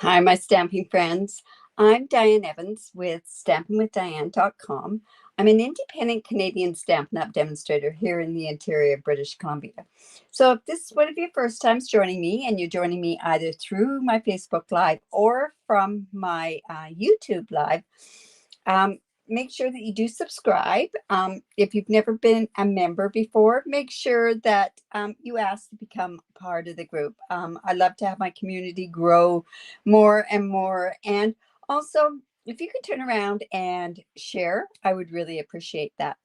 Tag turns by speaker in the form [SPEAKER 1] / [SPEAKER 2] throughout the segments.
[SPEAKER 1] Hi, my stamping friends. I'm Diane Evans with stampingwithdiane.com. I'm an independent Canadian Stampin' Up demonstrator here in the interior of British Columbia. So if this is one of your first times joining me, and you're joining me either through my Facebook Live or from my YouTube Live, um, make sure that you do subscribe. If you've never been a member before, make sure that you ask to become part of the group. I love to have my community grow more and more. And also, if you could turn around and share, I would really appreciate that.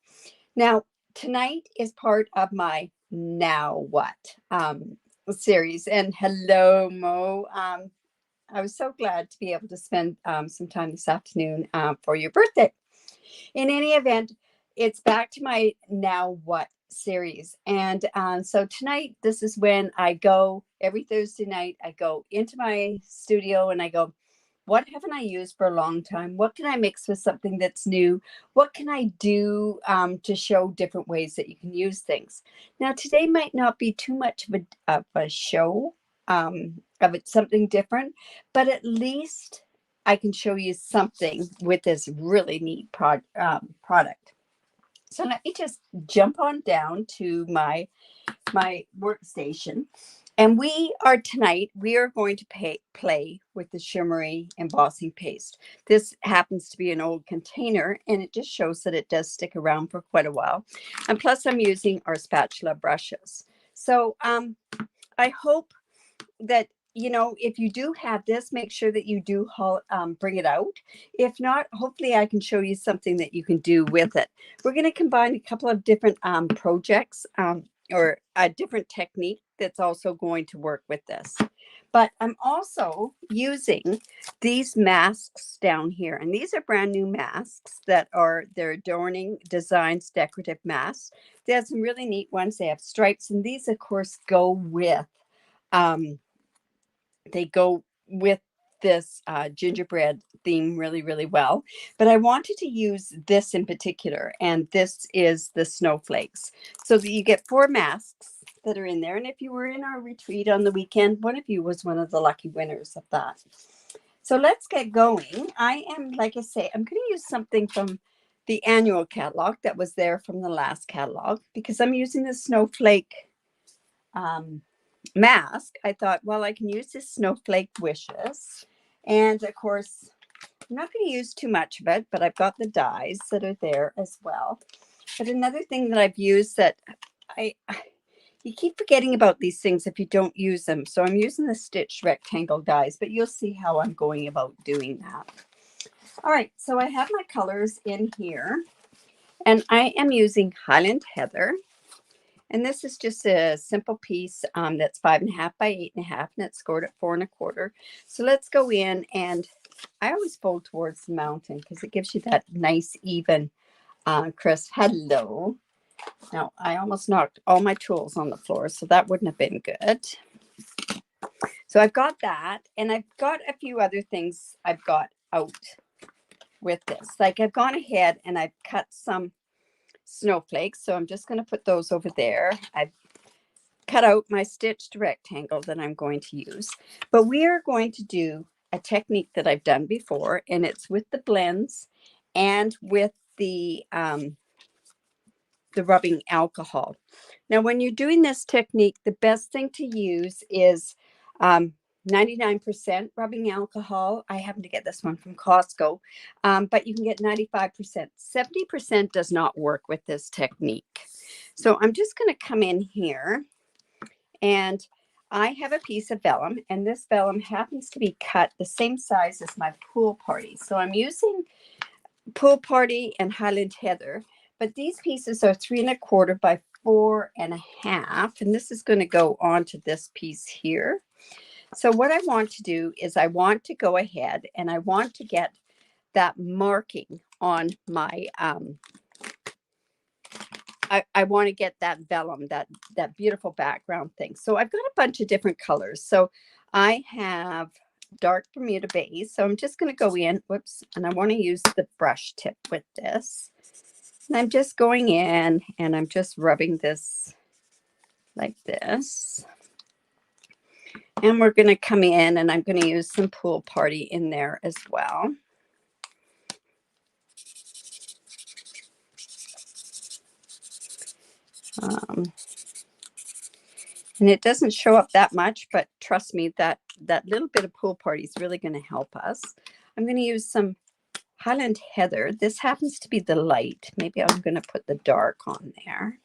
[SPEAKER 1] Now, tonight is part of my Now What series. And hello, Mo. I was so glad to be able to spend some time this afternoon for your birthday. In any event, it's back to my Now What series. And so tonight, this is when I go every Thursday night. I go into my studio and I go, what haven't I used for a long time? What can I mix with something that's new? What can I do to show different ways that you can use things? Now, today might not be too much of a show of it, something different, but at least I can show you something with this really neat product. So let me just jump on down to my workstation. And we are going to play with the shimmery embossing paste. This happens to be an old container, and it just shows that it does stick around for quite a while. And plus, I'm using our spatula brushes. So I hope that, if you do have this, make sure that you do bring it out. If not, hopefully I can show you something that you can do with it. We're going to combine a couple of different projects or a different technique that's also going to work with this. But I'm also using these masks down here. And these are brand new masks they're adorning designs, decorative masks. They have some really neat ones. They have stripes. And these, of course, go with they go with this gingerbread theme really, really well. But I wanted to use this in particular, and this is the snowflakes. So that you get 4 masks that are in there. And if you were in our retreat on the weekend, one of you was one of the lucky winners of that. So let's get going. Like I say, I'm going to use something from the annual catalog that was there from the last catalog, because I'm using the snowflake mask. I thought, well, I can use this snowflake wishes. And of course, I'm not going to use too much of it, but I've got the dies that are there as well. But another thing that I've used that you keep forgetting about these things if you don't use them. So I'm using the stitched rectangle dies, but you'll see how I'm going about doing that. All right, so I have my colors in here, and I am using Highland Heather. And this is just a simple piece that's 5.5 by 8.5, and it's scored at 4 1/4. So let's go in, and I always fold towards the mountain because it gives you that nice, even, crisp. Hello. Now, I almost knocked all my tools on the floor, so that wouldn't have been good. So I've got that, and I've got a few other things I've got out with this. Like, I've gone ahead and I've cut some snowflakes, so I'm just going to put those over there. I've cut out my stitched rectangle that I'm going to use, but we are going to do a technique that I've done before, and it's with the blends and with the rubbing alcohol. Now, when you're doing this technique, the best thing to use is 99% rubbing alcohol. I happen to get this one from Costco, but you can get 95%. 70% does not work with this technique. So I'm just going to come in here, and I have a piece of vellum, and this vellum happens to be cut the same size as my pool party. So I'm using Pool Party and Highland Heather, but these pieces are 3 1/4 by 4 1/2, and this is going to go onto this piece here. So what I want to do is I want to go ahead and I want to get that marking on my I want to get that vellum, that beautiful background thing. So I've got a bunch of different colors. So I have dark Bermuda base. So I'm just going to go in, whoops, and I want to use the brush tip with this. And I'm just going in and I'm just rubbing this like this. And we're going to come in and I'm going to use some Pool Party in there as well. And it doesn't show up that much, but trust me, that little bit of Pool Party is really going to help us. I'm going to use some Highland Heather. This happens to be the light. Maybe I'm going to put the dark on there.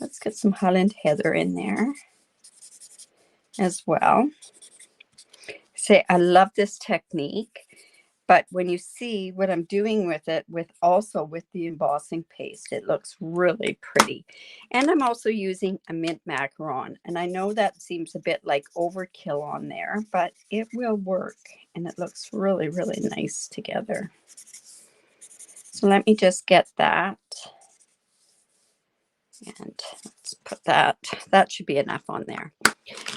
[SPEAKER 1] Let's get some Highland Heather in there as well. Say, I love this technique. But when you see what I'm doing with it, with the embossing paste, it looks really pretty. And I'm also using a mint macaron. And I know that seems a bit like overkill on there, but it will work. And it looks really, really nice together. So let me just get that. And let's put that. That should be enough on there.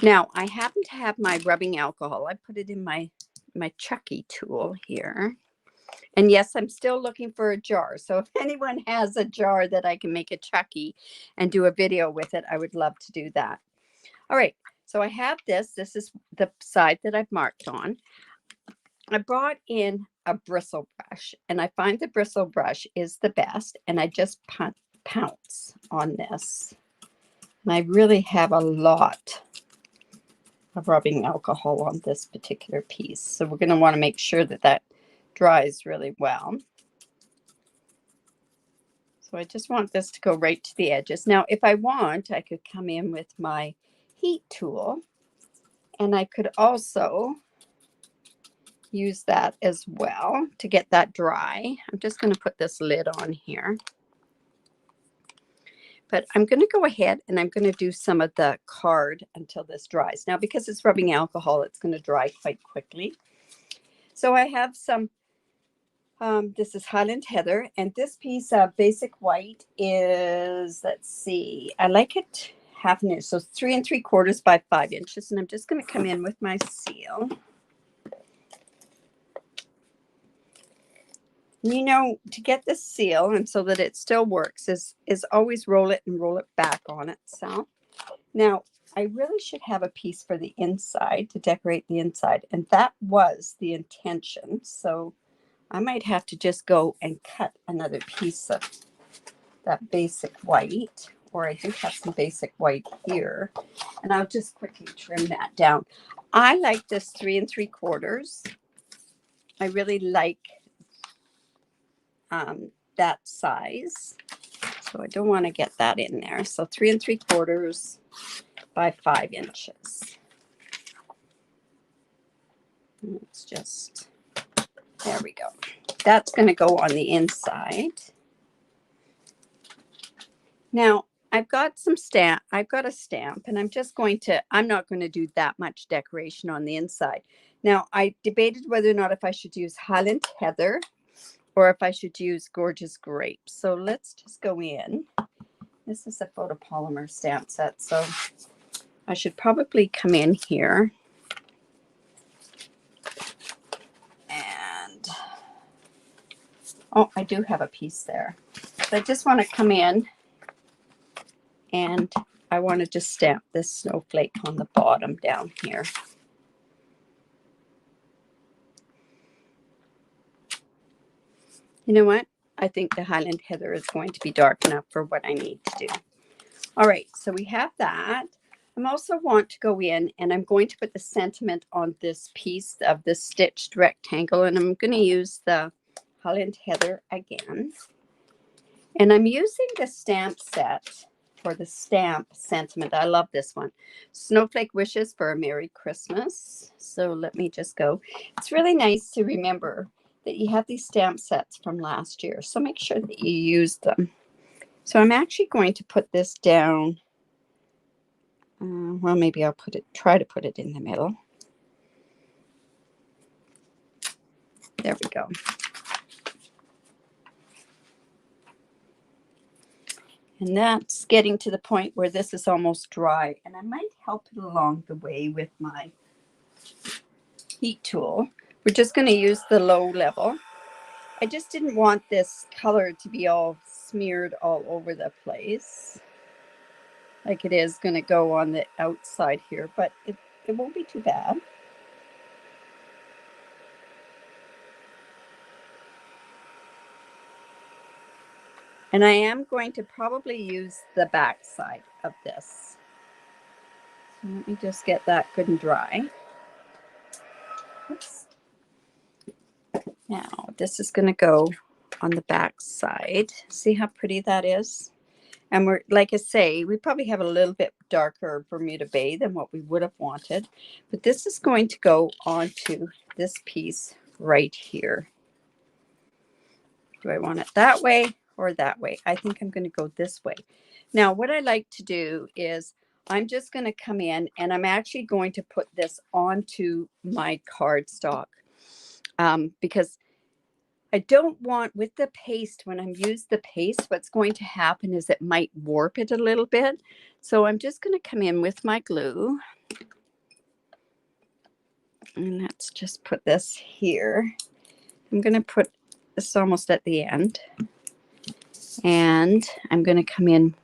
[SPEAKER 1] Now, I happen to have my rubbing alcohol. I put it in my Chucky tool here. And yes, I'm still looking for a jar. So if anyone has a jar that I can make a Chucky and do a video with it, I would love to do that. All right. So I have this. This is the side that I've marked on. I brought in a bristle brush, and I find the bristle brush is the best. And I just pounce on this. And I really have a lot of rubbing alcohol on this particular piece. So we're going to want to make sure that that dries really well. So I just want this to go right to the edges. Now, if I want, I could come in with my heat tool, and I could also use that as well to get that dry. I'm just going to put this lid on here. But I'm going to go ahead and I'm going to do some of the card until this dries. Now, because it's rubbing alcohol, it's going to dry quite quickly. So I have some this is Highland Heather, and this piece of basic white is, let's see, I like it 1/2 inch, so 3 3/4 by 5 inches, and I'm just going to come in with my seal. You know, to get this seal and so that it still works is always roll it and roll it back on itself. Now, I really should have a piece for the inside to decorate the inside, and that was the intention. So I might have to just go and cut another piece of that basic white, or I do have some basic white here, and I'll just quickly trim that down. I like this 3 3/4. I really like that size, so I don't want to get that in there. So 3 3/4 by 5 inches. It's just, there we go. That's going to go on the inside. Now, I've got a stamp, and I'm not going to do that much decoration on the inside. Now, I debated whether or not if I should use Highland Heather or if I should use Gorgeous Grapes. So let's just go in. This is a photopolymer stamp set, so I should probably come in here. And, oh, I do have a piece there. So I just want to come in, and I want to just stamp this snowflake on the bottom down here. You know what? I think the Highland Heather is going to be dark enough for what I need to do. All right, so we have that. I also want to go in, and I'm going to put the sentiment on this piece of this stitched rectangle, and I'm going to use the Highland Heather again. And I'm using the stamp set for the stamp sentiment. I love this one. Snowflake Wishes for a Merry Christmas. So let me just go. It's really nice to remember that you have these stamp sets from last year. So make sure that you use them. So I'm actually going to put this down. Well, maybe I'll try to put it in the middle. There we go. And that's getting to the point where this is almost dry. And I might help it along the way with my heat tool. We're just going to use the low level. I just didn't want this color to be all smeared all over the place. like it is going to go on the outside here, but it won't be too bad. And I am going to probably use the back side of this. So let me just get that good and dry. Oops. Now this is going to go on the back side. See how pretty that is? And we're, like I say, we probably have a little bit darker Bermuda Bay than what we would have wanted. But this is going to go onto this piece right here. Do I want it that way or that way? I think I'm going to go this way. Now, what I like to do is I'm just going to come in and I'm actually going to put this onto my cardstock because I don't want, with the paste, when I'm use the paste, what's going to happen is it might warp it a little bit. So I'm just going to come in with my glue. And let's just put this here. I'm going to put this almost at the end. And I'm going to come in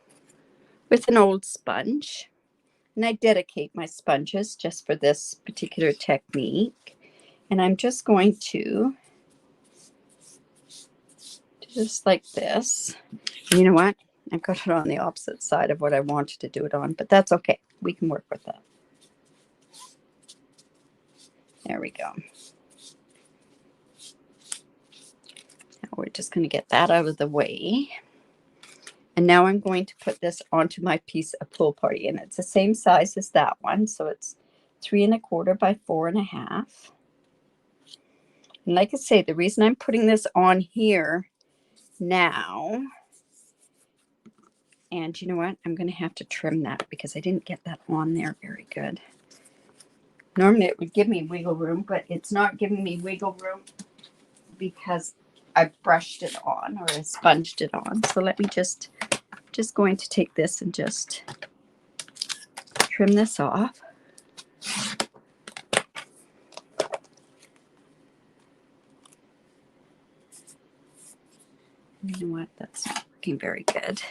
[SPEAKER 1] with an old sponge. And I dedicate my sponges just for this particular technique. And I'm just going to just like this. And you know what? I've got it on the opposite side of what I wanted to do it on, but that's okay. We can work with that. There we go. Now we're just going to get that out of the way. And now I'm going to put this onto my piece of Pool Party. And it's the same size as that one. So it's 3 1/4 by 4 1/2. And like I say, the reason I'm putting this on here now, and you know what? I'm going to have to trim that because I didn't get that on there very good. Normally it would give me wiggle room, but it's not giving me wiggle room because I brushed it on or I sponged it on. So let me just going to take this and just trim this off. You know what? That's not working very good.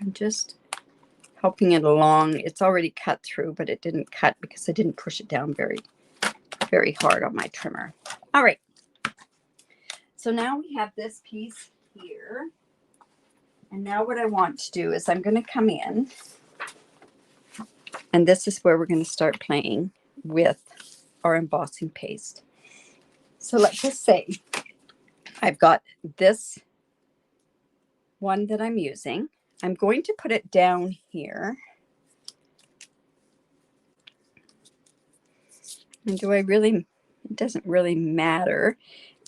[SPEAKER 1] I'm just helping it along. It's already cut through, but it didn't cut because I didn't push it down very, very hard on my trimmer. All right. So now we have this piece here. And now what I want to do is I'm going to come in, and this is where we're going to start playing with our embossing paste. So let's just say I've got this one that I'm using. I'm going to put it down here. And do I really, it doesn't really matter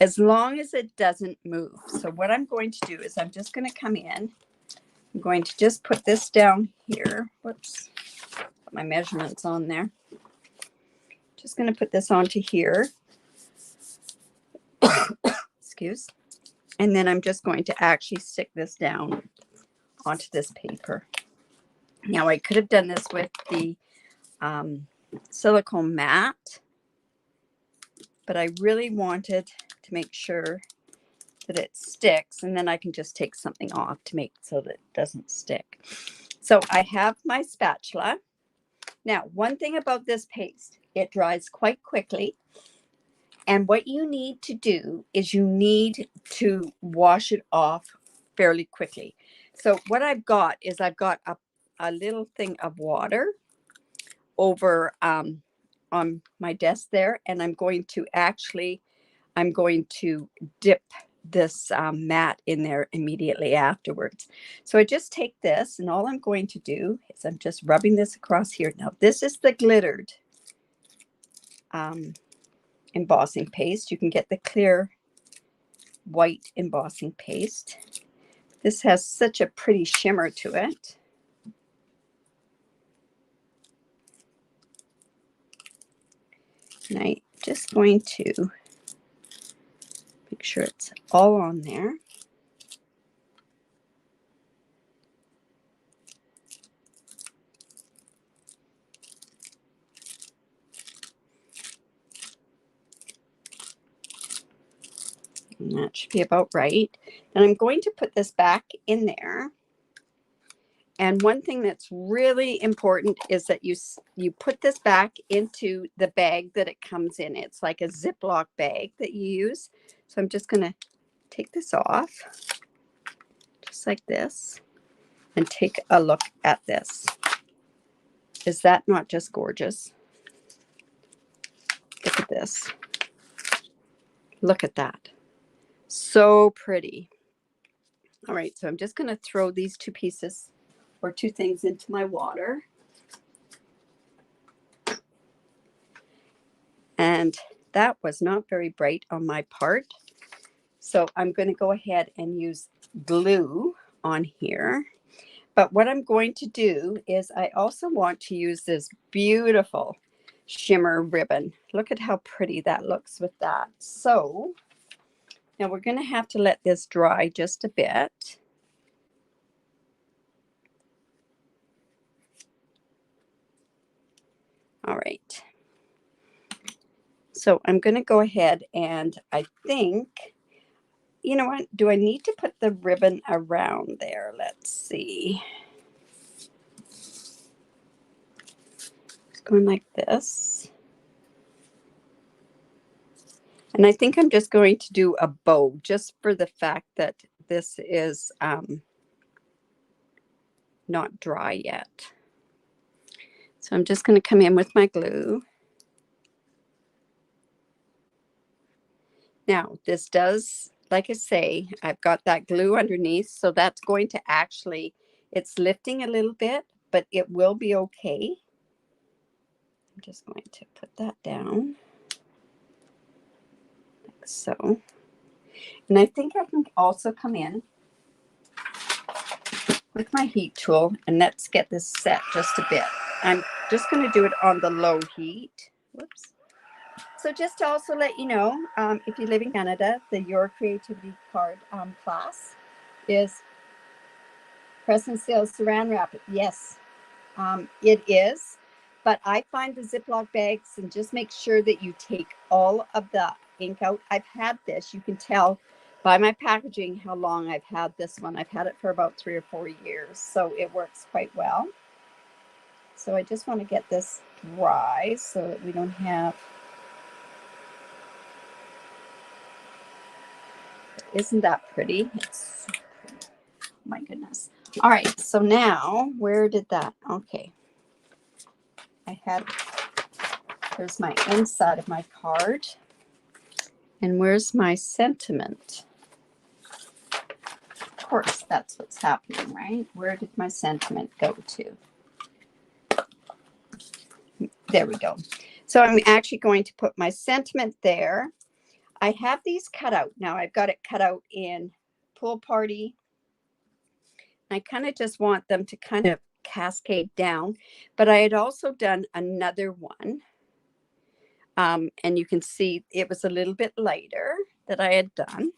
[SPEAKER 1] as long as it doesn't move. So what I'm going to do is I'm just going to come in. I'm going to just put this down here. Whoops, put my measurements on there. Just going to put this onto here. Excuse. And then I'm just going to actually stick this down onto this paper. Now I could have done this with the silicone mat, but I really wanted to make sure that it sticks, and then I can just take something off to make it so that it doesn't stick. So I have my spatula. Now, one thing about this paste, it dries quite quickly. And what you need to do is you need to wash it off fairly quickly. So what I've got is I've got a little thing of water over on my desk there. And I'm going to dip this mat in there immediately afterwards. So I just take this, and all I'm going to do is I'm just rubbing this across here. Now this is the glittered embossing paste. You can get the clear white embossing paste. This has such a pretty shimmer to it. And I'm just going to make sure it's all on there. That should be about right. And I'm going to put this back in there. And one thing that's really important is that you put this back into the bag that it comes in. It's like a Ziploc bag that you use. So I'm just going to take this off, just like this, and take a look at this. Is that not just gorgeous? Look at this. Look at that. So pretty. All right, so I'm just going to throw these two pieces or two things into my water. And that was not very bright on my part. So I'm going to go ahead and use glue on here. But what I'm going to do is I also want to use this beautiful shimmer ribbon. Look at how pretty that looks with that. So now we're going to have to let this dry just a bit. All right. So I'm going to go ahead and I think, you know what, do I need to put the ribbon around there? Let's see. It's going like this. And I think I'm just going to do a bow just for the fact that this is not dry yet. So I'm just going to come in with my glue. Now this does, like I say, I've got that glue underneath, so that's going to actually, it's lifting a little bit, but it will be okay. I'm just going to put that down like so. And I think I can also come in with my heat tool and let's get this set just a bit. I'm just going to do it on the low heat. Whoops. So just to also let you know, if you live in Canada, the Your Creativity card class is press and seal saran wrap. Yes, it is. But I find the Ziploc bags and just make sure that you take all of the ink out. I've had this. You can tell by my packaging how long I've had this one. I've had it for about 3 or 4 years, so it works quite well. So I just want to get this dry so that we don't have... Isn't that pretty? It's so pretty. My goodness. All right, so now where did that? Okay. I had, there's my inside of my card. And where's my sentiment? Of course, that's what's happening, right? Where did my sentiment go to? There we go. So I'm actually going to put my sentiment there. I have these cut out. Now I've got it cut out in Pool Party. I kind of just want them to kind of cascade down, but I had also done another one. And you can see it was a little bit lighter that I had done.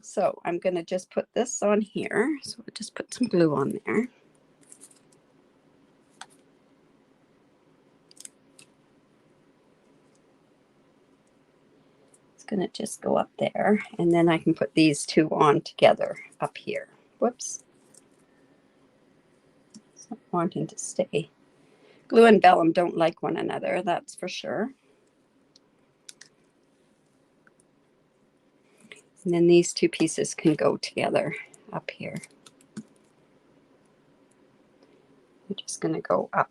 [SPEAKER 1] So I'm going to just put this on here. So we'll just put some glue on there. It's going to just go up there. And then I can put these two on together up here. Whoops. It's not wanting to stay. Glue and vellum don't like one another, that's for sure. And then these two pieces can go together up here. I'm just going to go up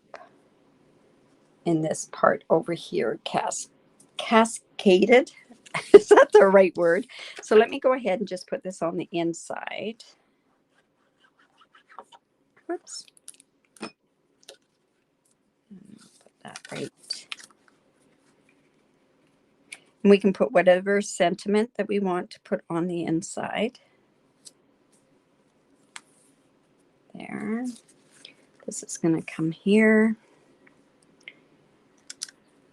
[SPEAKER 1] in this part over here, cascaded. Is that the right word? So let me go ahead and just put this on the inside. Whoops. Put that right. And we can put whatever sentiment that we want to put on the inside. There. This is going to come here.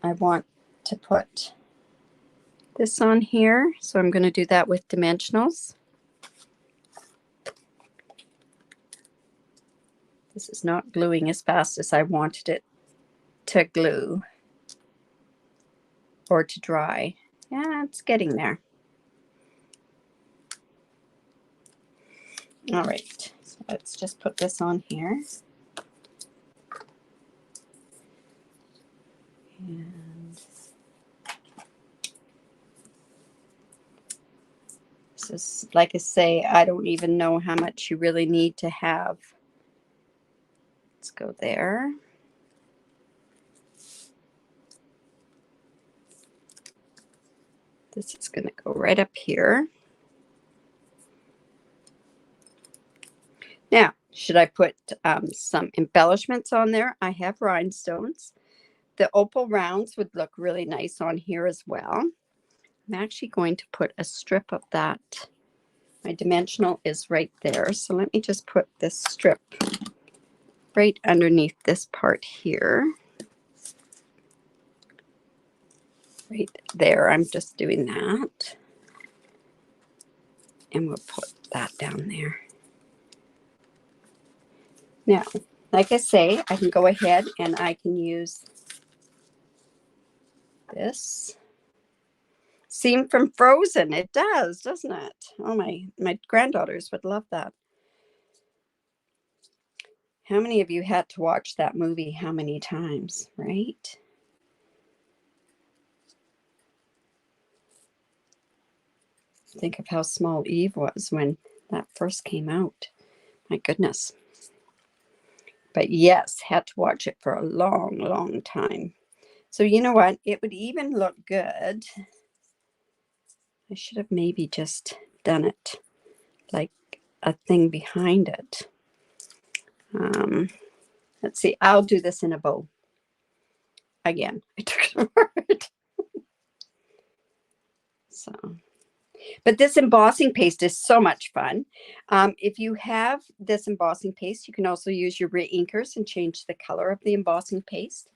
[SPEAKER 1] I want to put this on here, so I'm going to do that with dimensionals. This is not gluing as fast as I wanted it to glue or to dry. Yeah, it's getting there. All right, so let's just put this on here. And this is, like I say, I don't even know how much you really need to have. Let's go there. This is going to go right up here. Now, should I put some embellishments on there? I have rhinestones. The opal rounds would look really nice on here as well. I'm actually going to put a strip of that. My dimensional is right there. So let me just put this strip right underneath this part here. Right there. I'm just doing that. And we'll put that down there. Now, like I say, I can go ahead and I can use this. Scene from Frozen. It does, doesn't it? Oh, my granddaughters would love that. How many of you had to watch that movie how many times, right? Think of how small Eve was when that first came out. My goodness. But yes, had to watch it for a long, long time. So you know what? It would even look good. I should have maybe just done it like a thing behind it. Let's see. I'll do this in a bow. Again, I took it apart. So, but this embossing paste is so much fun. If you have this embossing paste, you can also use your reinkers and change the color of the embossing paste.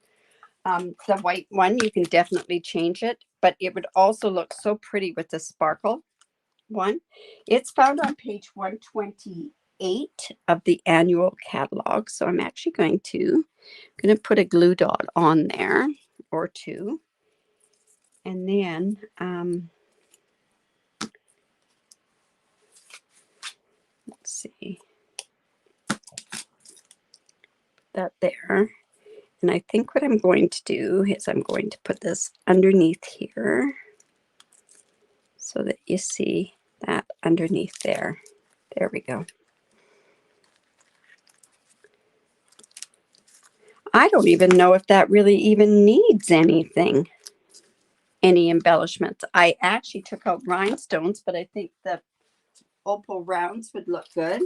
[SPEAKER 1] The white one, you can definitely change it, but it would also look so pretty with the sparkle one. It's found on page 128 of the annual catalog. So I'm actually going to put a glue dot on there or two. And then let's see, that there. And I think what I'm going to do is I'm going to put this underneath here so that you see that underneath there. There we go. I don't even know if that really even needs anything, any embellishments. I actually took out rhinestones, but I think the opal rounds would look good.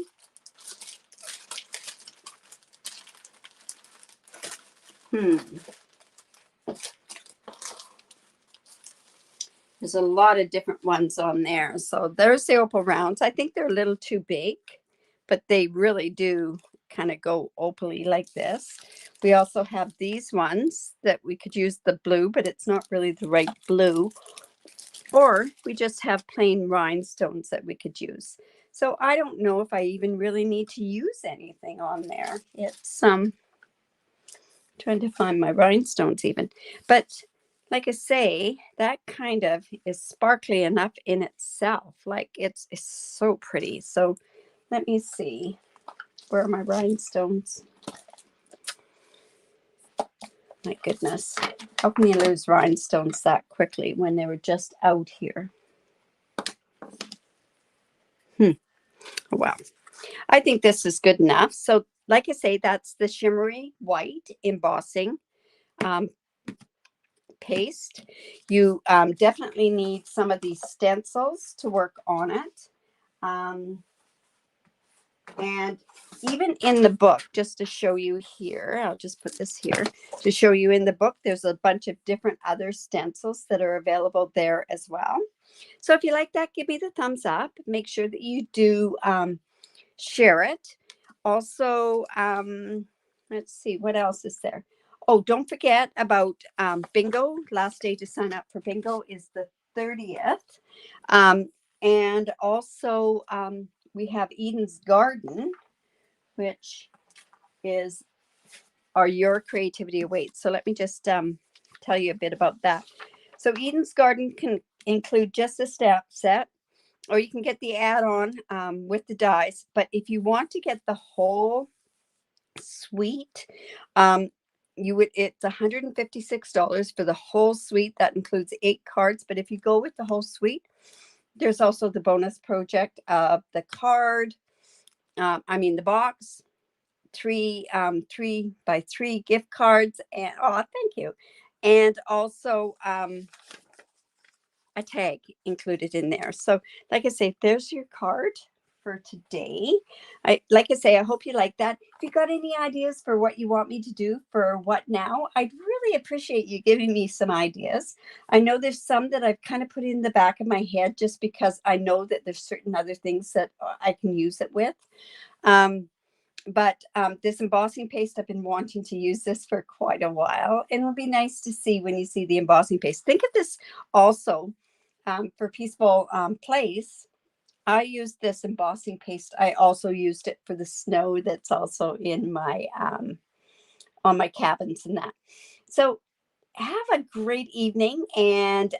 [SPEAKER 1] There's a lot of different ones on there. So there's the opal rounds. I think they're a little too big, but they really do kind of go opally like this. We also have these ones that we could use the blue, but it's not really the right blue. Or we just have plain rhinestones that we could use. So I don't know if I even really need to use anything on there. It's trying to find my rhinestones even. But like I say, that kind of is sparkly enough in itself. Like it's so pretty. So let me see. Where are my rhinestones? My goodness. How can you lose rhinestones that quickly when they were just out here? Well, I think this is good enough. So like I say, that's the shimmery white embossing paste. You definitely need some of these stencils to work on it. And even in the book, just to show you here, I'll just put this here to show you in the book, there's a bunch of different other stencils that are available there as well. So if you like that, give me the thumbs up. Make sure that you do share it. Also, let's see, what else is there? Oh, don't forget about bingo. Last day to sign up for bingo is the 30th. And also, we have Eden's Garden, which is Your Creativity Awaits. So let me just tell you a bit about that. So Eden's Garden can include just a stamp set. or you can get the add-on with the dies. But if you want to get the whole suite, it's $156 for the whole suite. That includes 8 cards. But if you go with the whole suite, there's also the bonus project of the card. The box, 3 by 3 gift cards, and thank you, and also a tag included in there. So, like I say, there's your card for today. I hope you like that. If you got any ideas for what you want me to do for what now, I'd really appreciate you giving me some ideas. I know there's some that I've kind of put in the back of my head just because I know that there's certain other things that I can use it with. But this embossing paste, I've been wanting to use this for quite a while, and it'll be nice to see when you see the embossing paste. Think of this also for Peaceful Place. I used this embossing paste. I also used it for the snow that's also in my on my cabins and that. So have a great evening, and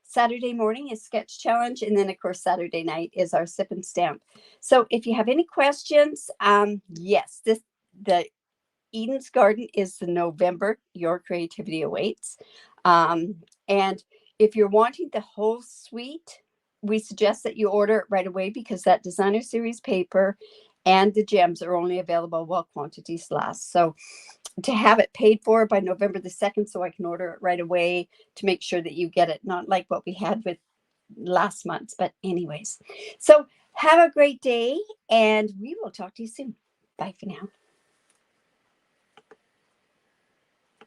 [SPEAKER 1] Saturday morning is sketch challenge, and then of course Saturday night is our sip and stamp. So if you have any questions, yes, the Eden's Garden is the November. Your creativity awaits. And if you're wanting the whole suite, we suggest that you order it right away, because that designer series paper and the gems are only available while quantities last. So to have it paid for by November the 2nd, so I can order it right away to make sure that you get it, not like what we had with last month. But anyways, so have a great day, and we will talk to you soon. Bye for now.